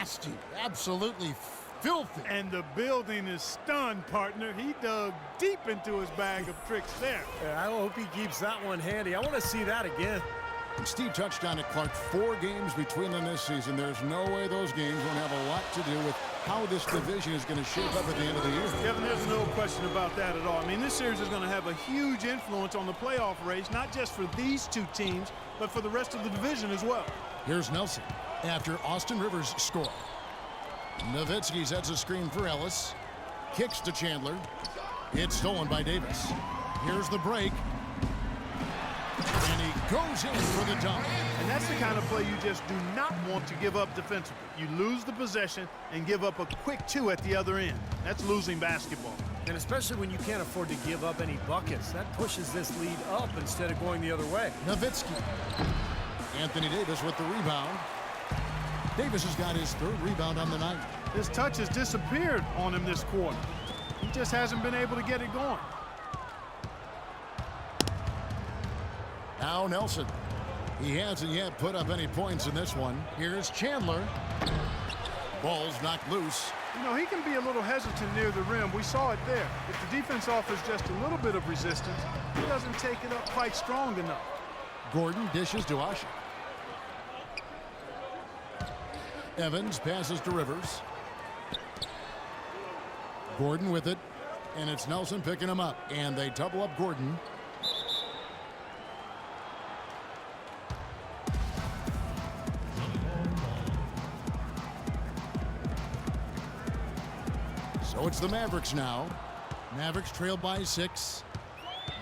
nasty, absolutely filthy. And the building is stunned, partner. He dug deep into his bag of tricks there. Yeah, I hope he keeps that one handy. I want to see that again. And Steve touched on it, Clark. 4 games between them this season. There's no way those games won't have a lot to do with how this division is going to shape up at the end of the year. Kevin, there's no question about that at all. I mean, this series is going to have a huge influence on the playoff race, not just for these 2 teams, but for the rest of the division as well. Here's Nelson after Austin Rivers scored. Nowitzki sets a screen for Ellis. Kicks to Chandler. It's stolen by Davis. Here's the break. And he goes in for the dunk. And that's the kind of play you just do not want to give up defensively. You lose the possession and give up a quick 2 at the other end. That's losing basketball. And especially when you can't afford to give up any buckets. That pushes this lead up instead of going the other way. Nowitzki. Anthony Davis with the rebound. Davis has got his 3rd rebound on the night. His touch has disappeared on him this quarter. He just hasn't been able to get it going. Now Nelson. He hasn't yet put up any points in this one. Here's Chandler. Ball's knocked loose. You know, he can be a little hesitant near the rim. We saw it there. If the defense offers just a little bit of resistance, he doesn't take it up quite strong enough. Gordon dishes to Asha. Evans passes to Rivers. Gordon with it, and it's Nelson picking him up, and they double up Gordon. So it's the Mavericks now. Mavericks trailed by 6.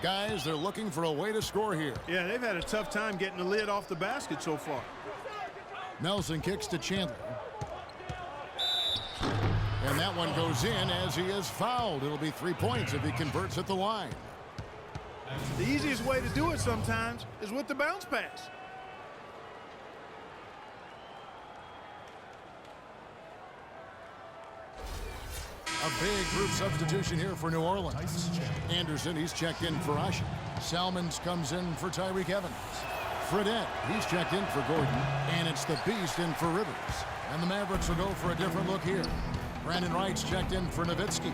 Guys, they're looking for a way to score here. Yeah, they've had a tough time getting the lid off the basket so far. Nelson kicks to Chandler. And that one goes in as he is fouled. It'll be 3 points if he converts at the line. The easiest way to do it sometimes is with the bounce pass. A big group substitution here for New Orleans. Anderson, he's checked in for Asha. Salmons comes in for Tyreke Evans. Fredette, he's checked in for Gordon. And it's the Beast in for Rivers. And the Mavericks will go for a different look here. Brandon Wright's checked in for Nowitzki.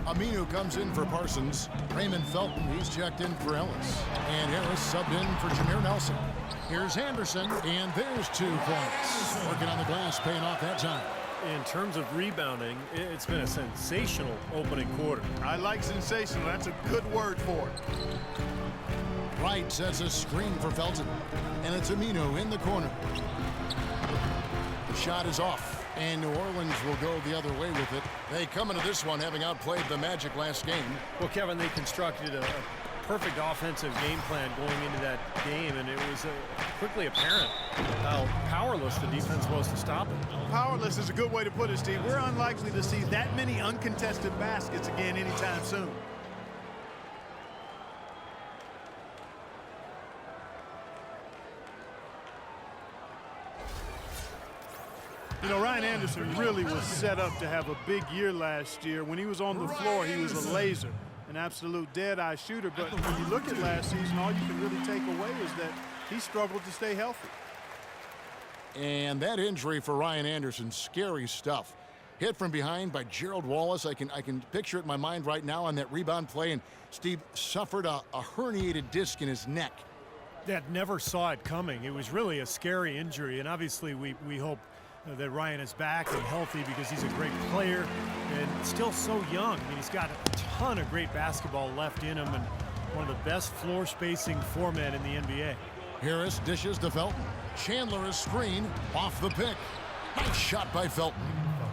Aminu comes in for Parsons. Raymond Felton, he's checked in for Ellis. And Harris subbed in for Jameer Nelson. Here's Anderson, and there's 2 points. Working on the glass, paying off that time. In terms of rebounding, it's been a sensational opening quarter. I like sensational. That's a good word for it. Wright sets a screen for Felton. And it's Aminu in the corner. The shot is off, and New Orleans will go the other way with it. They come into this one having outplayed the Magic last game. Well, Kevin, they constructed a perfect offensive game plan going into that game, and it was quickly apparent how powerless the defense was to stop it. Powerless is a good way to put it, Steve. We're unlikely to see that many uncontested baskets again anytime soon. You know, Ryan Anderson really was set up to have a big year last year. When he was on the floor, he was a laser, an absolute dead-eye shooter. But when you look at last season, all you can really take away is that he struggled to stay healthy. And that injury for Ryan Anderson, scary stuff. Hit from behind by Gerald Wallace. I can picture it in my mind right now on that rebound play. And Steve suffered a herniated disc in his neck. That never saw it coming. It was really a scary injury, and obviously we hope that Ryan is back and healthy because he's a great player and still so young. I mean, he's got a ton of great basketball left in him and one of the best floor spacing foremen in the NBA. Harris dishes to Felton. Chandler is screen off the pick. Nice shot by Felton.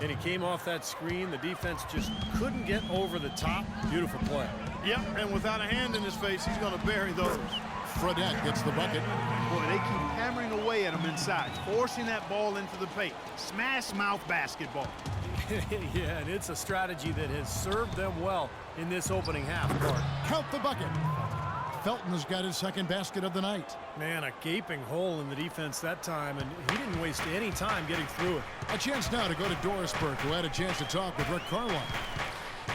And he came off that screen. The defense just couldn't get over the top. Beautiful play. Yep, and without a hand in his face, he's going to bury those. Fredette gets the bucket. Boy, they keep hammering away at him inside, forcing that ball into the paint. Smash mouth basketball. Yeah, and it's a strategy that has served them well in this opening half. Count the bucket. Felton has got his 2nd basket of the night. Man, a gaping hole in the defense that time, and he didn't waste any time getting through it. A chance now to go to Dorisburg, who had a chance to talk with Rick Carlisle.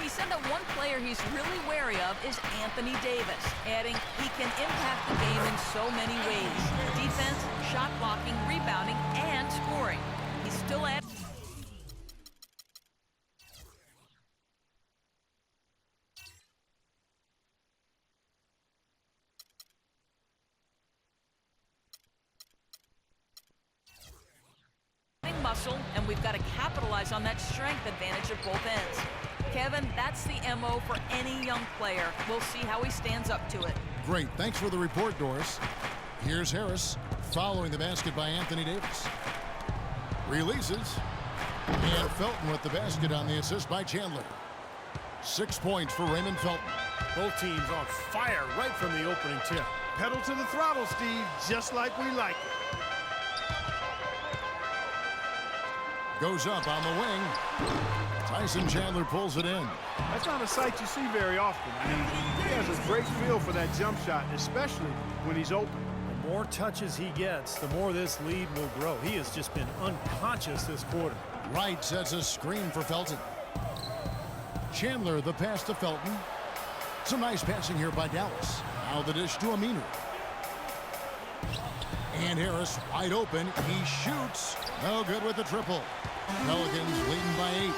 He said that one player he's really wary of is Anthony Davis, adding he can impact the game in so many ways. Defense, shot blocking, rebounding, and scoring. He's still at... hustle, and we've got to capitalize on that strength advantage at both ends. Kevin, that's the MO for any young player. We'll see how he stands up to it. Great. Thanks for the report, Doris. Here's Harris following the basket by Anthony Davis. Releases. And Felton with the basket on the assist by Chandler. 6 points for Raymond Felton. Both teams on fire right from the opening tip. Pedal to the throttle, Steve, just like we like it. Goes up on the wing. Tyson Chandler pulls it in. That's not a sight you see very often. I mean, he has a great feel for that jump shot, especially when he's open. The more touches he gets, the more this lead will grow. He has just been unconscious this quarter. Wright sets a screen for Felton. Chandler the pass to Felton. Some nice passing here by Dallas. Now the dish to Aminu. And Harris wide open. He shoots. No good with the triple. Pelicans leading by 8.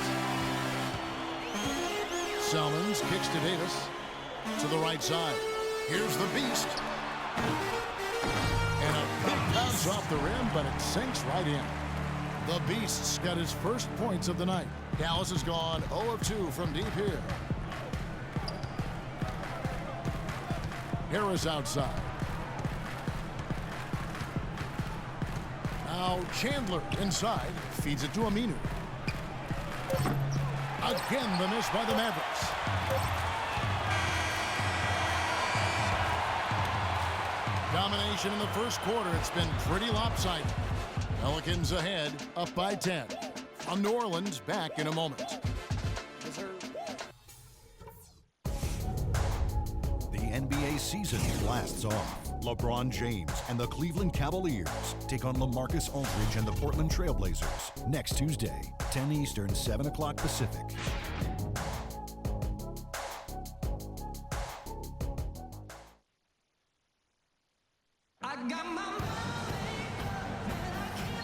Salmons kicks to Davis. To the right side. Here's the beast. And a cup bounce off the rim, but it sinks right in. The Beast's got his first points of the night. Dallas has gone 0 of 2 from deep here. Harris outside. Now Chandler inside. Feeds it to Aminu. Again the miss by the Mavericks. Domination in the first quarter. It's been pretty lopsided. Pelicans ahead, up by 10. From New Orleans, back in a moment. The NBA season blasts off. LeBron James and the Cleveland Cavaliers take on LaMarcus Aldridge and the Portland Trailblazers next Tuesday, 10 Eastern, 7 o'clock Pacific.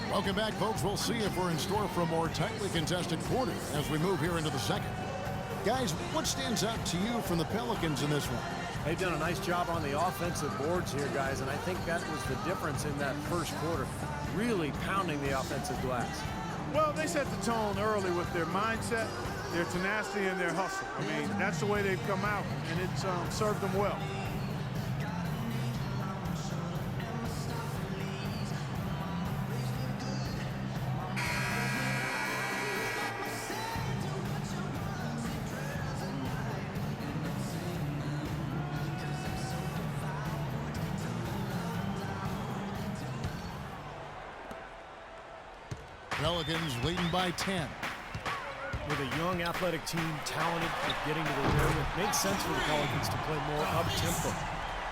Welcome back, folks. We'll see if we're in store for a more tightly contested quarter as we move here into the second. Guys, what stands out to you from the Pelicans in this one? They've done a nice job on the offensive boards here, guys, and I think that was the difference in that first quarter, really pounding the offensive glass. Well, they set the tone early with their mindset, their tenacity, and their hustle. I mean, that's the way they've come out, and it's served them well. Pelicans leading by 10. With a young athletic team, talented at getting to the rim, it makes sense for the Pelicans to play more up-tempo.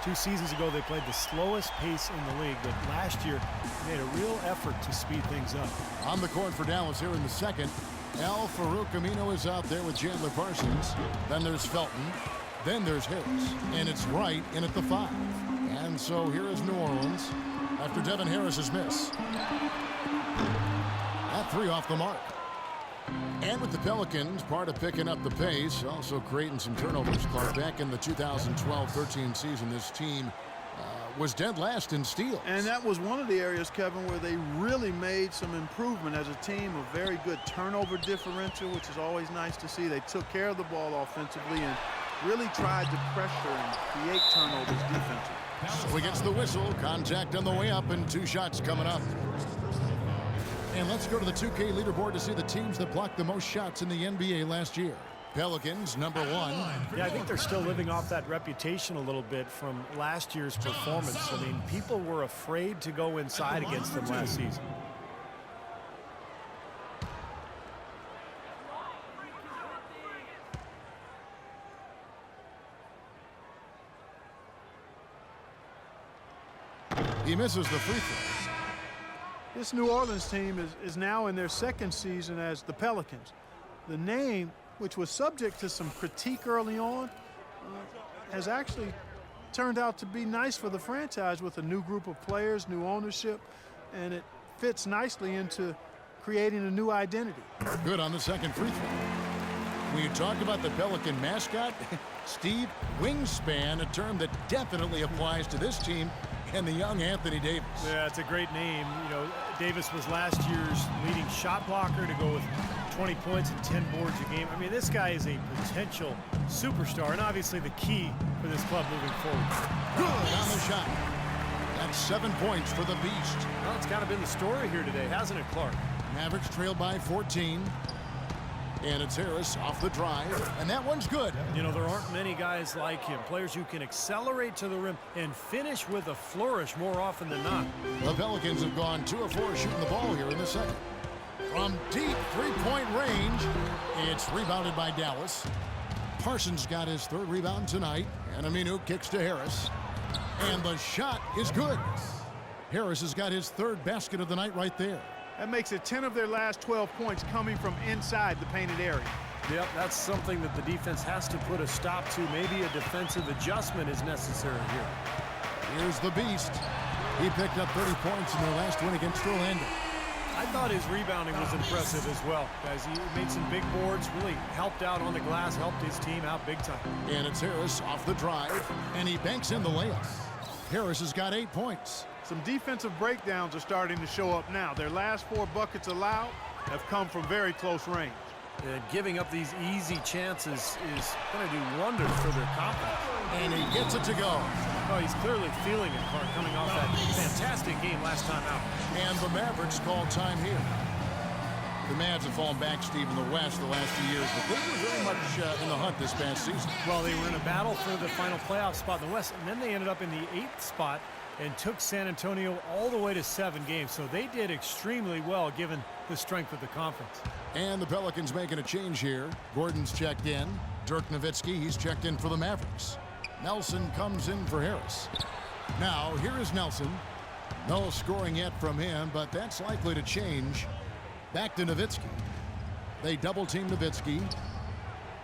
2 seasons ago, they played the slowest pace in the league, but last year made a real effort to speed things up. On the court for Dallas here in the second, Al-Farouq Aminu is out there with Chandler Parsons. Then there's Felton. Then there's Harris. And it's Wright in at the 5. And so here is New Orleans after Devin Harris's miss. That 3 off the mark. And with the Pelicans, part of picking up the pace, also creating some turnovers, Clark. Back in the 2012-13 season, this team was dead last in steals. And that was one of the areas, Kevin, where they really made some improvement as a team. A very good turnover differential, which is always nice to see. They took care of the ball offensively and really tried to pressure and create turnovers defensively. So he gets the whistle. Contact on the way up and 2 shots coming up. And let's go to the 2K leaderboard to see the teams that blocked the most shots in the NBA last year. Pelicans, number 1. Yeah, I think they're still living off that reputation a little bit from last year's performance. I mean, people were afraid to go inside against them last season. He misses the free throw. This New Orleans team is now in their second season as the Pelicans. The name, which was subject to some critique early on, has actually turned out to be nice for the franchise with a new group of players, new ownership, and it fits nicely into creating a new identity. Good on the second free throw. When you talk about the Pelican mascot, Steve, wingspan, a term that definitely applies to this team and the young Anthony Davis. Yeah, it's a great name. You know, Davis was last year's leading shot blocker to go with 20 points and 10 boards a game. I mean, this guy is a potential superstar and obviously the key for this club moving forward. Good on the shot. That's 7 points for the Beast. Well, it's kind of been the story here today, hasn't it, Clark? Mavericks trail by 14. And it's Harris off the drive, and that one's good. You know, there aren't many guys like him, players who can accelerate to the rim and finish with a flourish more often than not. The Pelicans have gone 2 of 4 shooting the ball here in the second. From deep three-point range, it's rebounded by Dallas. Parsons got his 3rd rebound tonight, and Aminu kicks to Harris. And the shot is good. Harris has got his 3rd basket of the night right there. That makes it 10 of their last 12 points coming from inside the painted area. Yep, that's something that the defense has to put a stop to. Maybe a defensive adjustment is necessary here. Here's the Beast. He picked up 30 points in their last win against Orlando. I thought his rebounding was impressive as well, guys. He made some big boards, really helped out on the glass, helped his team out big time. And it's Harris off the drive, and he banks in the layup. Harris has got 8 points. Some defensive breakdowns are starting to show up now. Their last 4 buckets allowed have come from very close range. And giving up these easy chances is going to do wonders for their confidence. And he gets it to go. Oh, he's clearly feeling it, Clark, coming off that fantastic game last time out. And the Mavericks call time here. The Mavs have fallen back, Steve, in the West the last 2 years, but they were very much in the hunt this past season. Well, they were in a battle for the final playoff spot in the West, and then they ended up in the 8th spot and took San Antonio all the way to 7 games. So they did extremely well given the strength of the conference. And the Pelicans making a change here. Gordon's checked in. Dirk Nowitzki, he's checked in for the Mavericks. Nelson comes in for Harris. Now, here is Nelson. No scoring yet from him, but that's likely to change. Back to Nowitzki. They double-team Nowitzki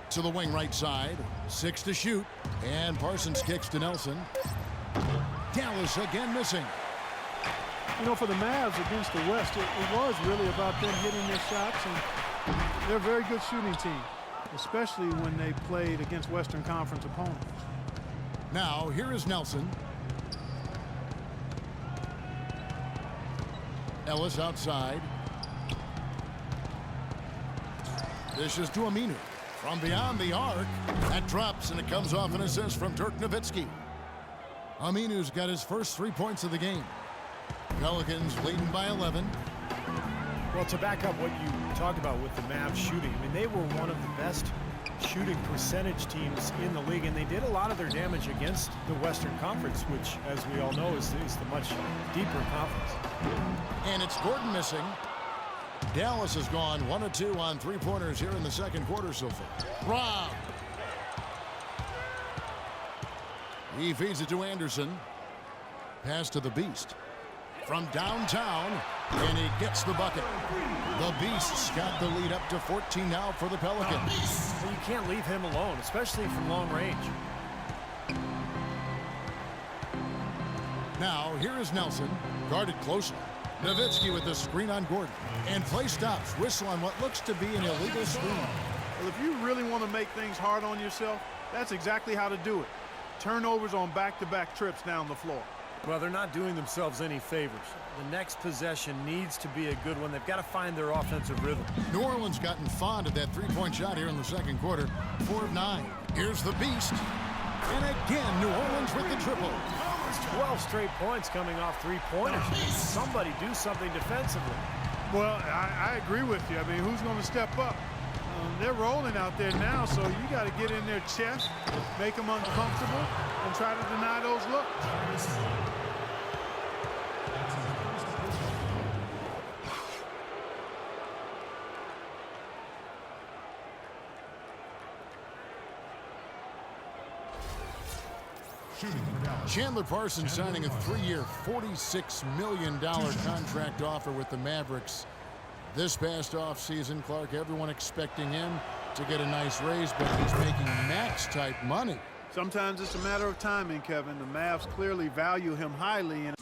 to the wing right side. 6 to shoot. And Parsons kicks to Nelson. Dallas again missing. You know, for the Mavs against the West, it was really about them hitting their shots, and they're a very good shooting team, especially when they played against Western Conference opponents. Now, here is Nelson. Ellis outside. This is to Aminu. From beyond the arc, that drops, and it comes off an assist from Dirk Nowitzki. Aminu's got his first 3 points of the game. Pelicans leading by 11. Well, to back up what you talked about with the Mavs shooting, I mean, they were one of the best shooting percentage teams in the league, and they did a lot of their damage against the Western Conference, which, as we all know, is the much deeper conference. And it's Gordon missing. Dallas has gone 1 of 2 on 3-pointers here in the second quarter so far. Rob. He feeds it to Anderson. Pass to the Beast. From downtown, and he gets the bucket. The Beast's got the lead up to 14 now for the Pelicans. Well, you can't leave him alone, especially from long range. Now, here is Nelson, guarded closely. Nowitzki with the screen on Gordon. And play stops. Whistle on what looks to be an illegal screen. Well, if you really want to make things hard on yourself, that's exactly how to do it. Turnovers on back-to-back trips down the floor. Well, they're not doing themselves any favors. The next possession needs to be a good one. They've got to find their offensive rhythm. New Orleans gotten fond of that three-point shot here in the second quarter. 4 of 9. Here's the Beast. And again, New Orleans with the triple. It's 12 straight points coming off three-pointers. Somebody do something defensively. Well, I agree with you. I mean, who's going to step up? They're rolling out there now, so you got to get in their chest, make them uncomfortable, and try to deny those looks. Chandler Parsons signing a 3-year, $46 million contract offer with the Mavericks. This past offseason, Clark, everyone expecting him to get a nice raise, but he's making max-type money. Sometimes it's a matter of timing, Kevin. The Mavs clearly value him highly, and